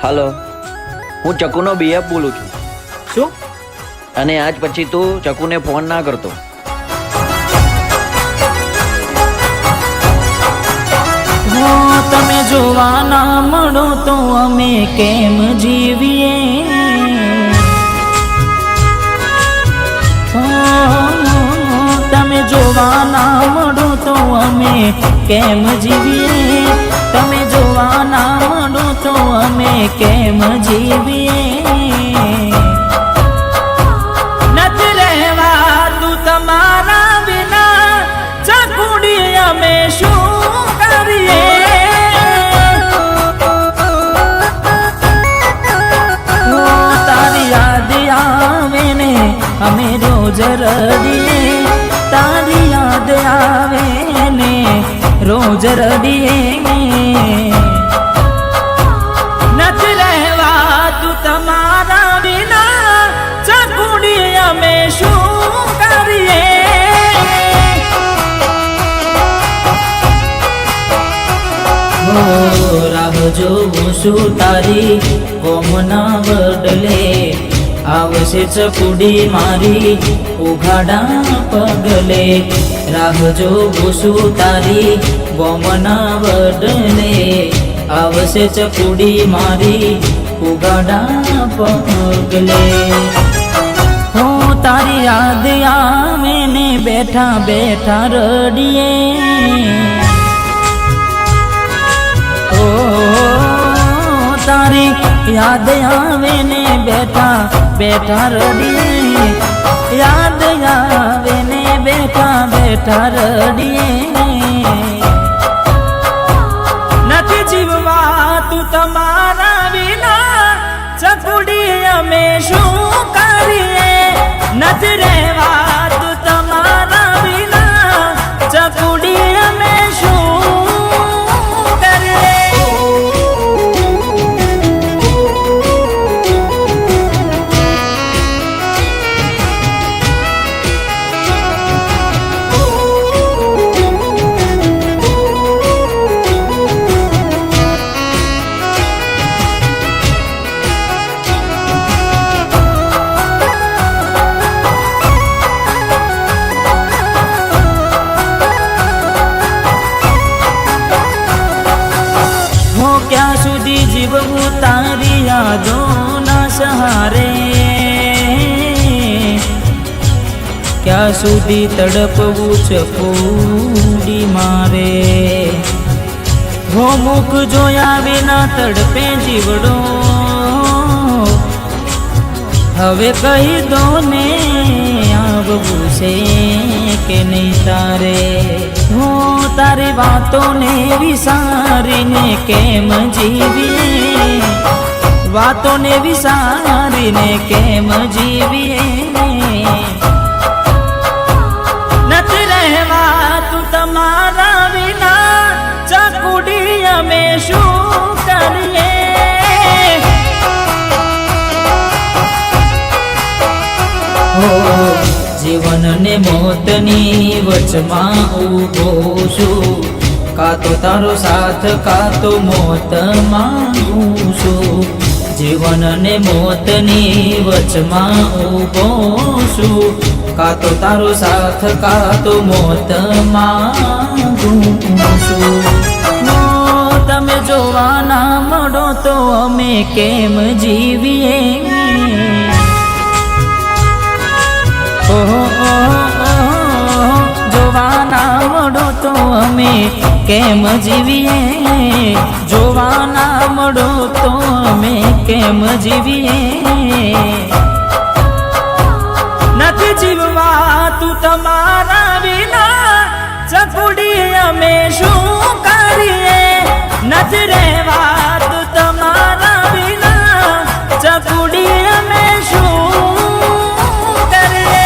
Hello, હું ચકુનો BF બોલું છું. શું? અને આજ પછી તું ચકુને ફોન ના કરતો. તમે જોવા ના મળો તો અમે કેમ જીવીએ? તમે જોવા ના મળો તો અમે કેમ જીવીએ? તમે જોવા ના મળો તો અમે કેમ જીવીએ? નથી રહેવાતું તમારા વિના, ચકુડી અમે શું કરીએ? તારી યાદ આવે ને અમે રોજ રડીએ, તારી યાદ આવે ને રોજ રડીએ. નથી રહેવાતું તમારા વિના, ચકુડી અમે શું કરીએ? રાહ જોઉં છું તારી કોમના બદલે, આવશે ચકુડી મારી ઉઘાડા પગલે. રાહ જોઉં છું તારી ગોમના બદલે, આવશે ચકુડી મારી ઉઘાડા પગલે. હો તારી યાદ આવે ને બેઠા બેઠા રડીએ. તારી યાદ આવે ને બેઠા બેઠા રડીએ, યાદ આવે ને બેઠા બેઠા રડીએ. નથી જીવવાતું તમારા વિના, ચકુડી અમે શું કરીએ? નથી રહેવાતું તમારા વિના, ચકુડી અમે શું કરીએ? ક્યાં સુધી જીવવું તારી યાદોના સહારે? ક્યાં સુધી તડપવું ચકુડી મારે? હો મુખ જોયા વિના તડપે જીવડો, હવે કહી દો ને આવવું છે કે નહીં તારે? હું તારી વાતોને વિસારીને કેમ જીવીએ? વાતોને વિસારીને કેમ જીવીએ? નથી રહેવાતું તમારા વિના, ચકુડી અમે શું કરીએ? જીવન ને મોતની વચમાં ઊભો છું, કાં તો તારો સાથ કાં તો મોત માંગું છું. જીવન ને મોતની વચમાં ઊભો છું, કાં તો તારો સાથ કાં તો મોત માંગું છું. તમે જોવા ના મળો તો અમે કેમ જીવીએ? જોવા ના મળો તો અમે કેમ જીવીએ? જોવા ના મળો તો અમે કેમ જીવીએ? નથી જીવવાતું તમારા વિના, ચકુડી અમે શું કરીએ? નથી રહેવાતું તમારા વિના, ચકુડી અમે શું કરીએ?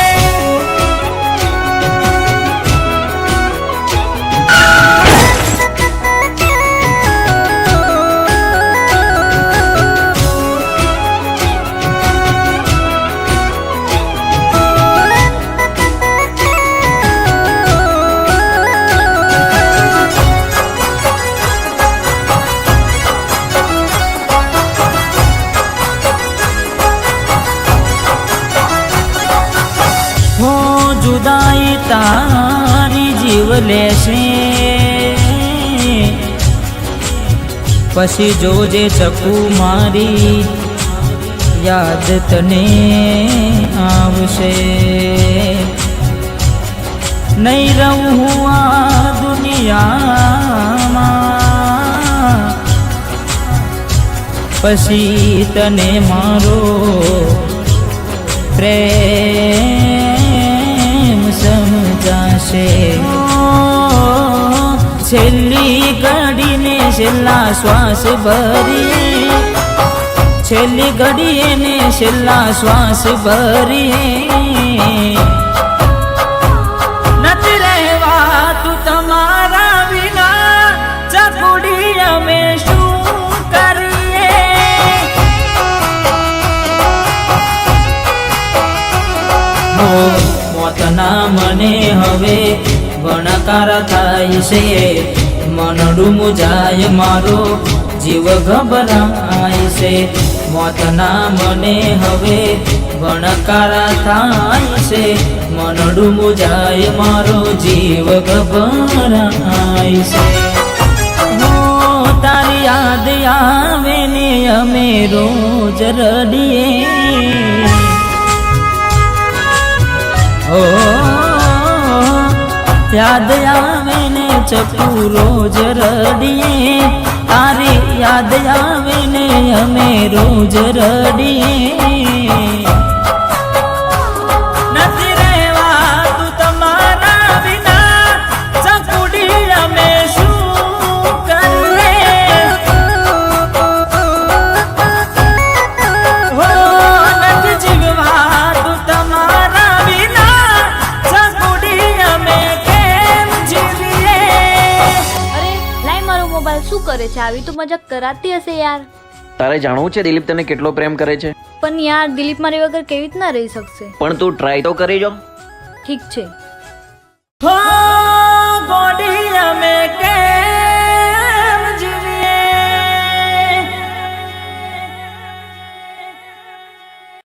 રહેશે પછી જોજે ચકુ મારી યાદ તને આવશે નહીં રહું હું આ દુનિયામાં પછી તને મારો પ્રેમ સમજાશે છેલ્લી ઘડીને છેલ્લા શ્વાસ ભરીએ છેલ્લી ઘડીએ ને છેલ્લા શ્વાસ ભરીએ નથી રહેવાતું તમારા વિના ચકુડી અમે શું કરીએ મોતના મને હવે ગણકાર થાય છે મનડું મુજાય મારો જીવ ગભરાય છે મોતના મને હવે ગણકાર થાય છે મનડું મુજાય મારો જીવ ગભરાય છે તારી યાદ આવે ને અમે રોજ રડીએ યાદ આવે ને ચકુ રોજ રડીએ તારી યાદ આવે ને અમે રોજ રડીએ નથી રહેવાતું તમારા વિના ચકુડી અમે શું કરીએ નથી જીવવાતું તમારા વિના ચકુડી અમે શું કરે છે આવી તો મજાક કરાતી હશે યાર તારે જાણવું છે દિલીપ તને કેટલો પ્રેમ કરે છે પણ યાર દિલીપ મારી વગર કેવી રીતના રહી શકશે પણ તું ટ્રાય તો કરી જો ઠીક છે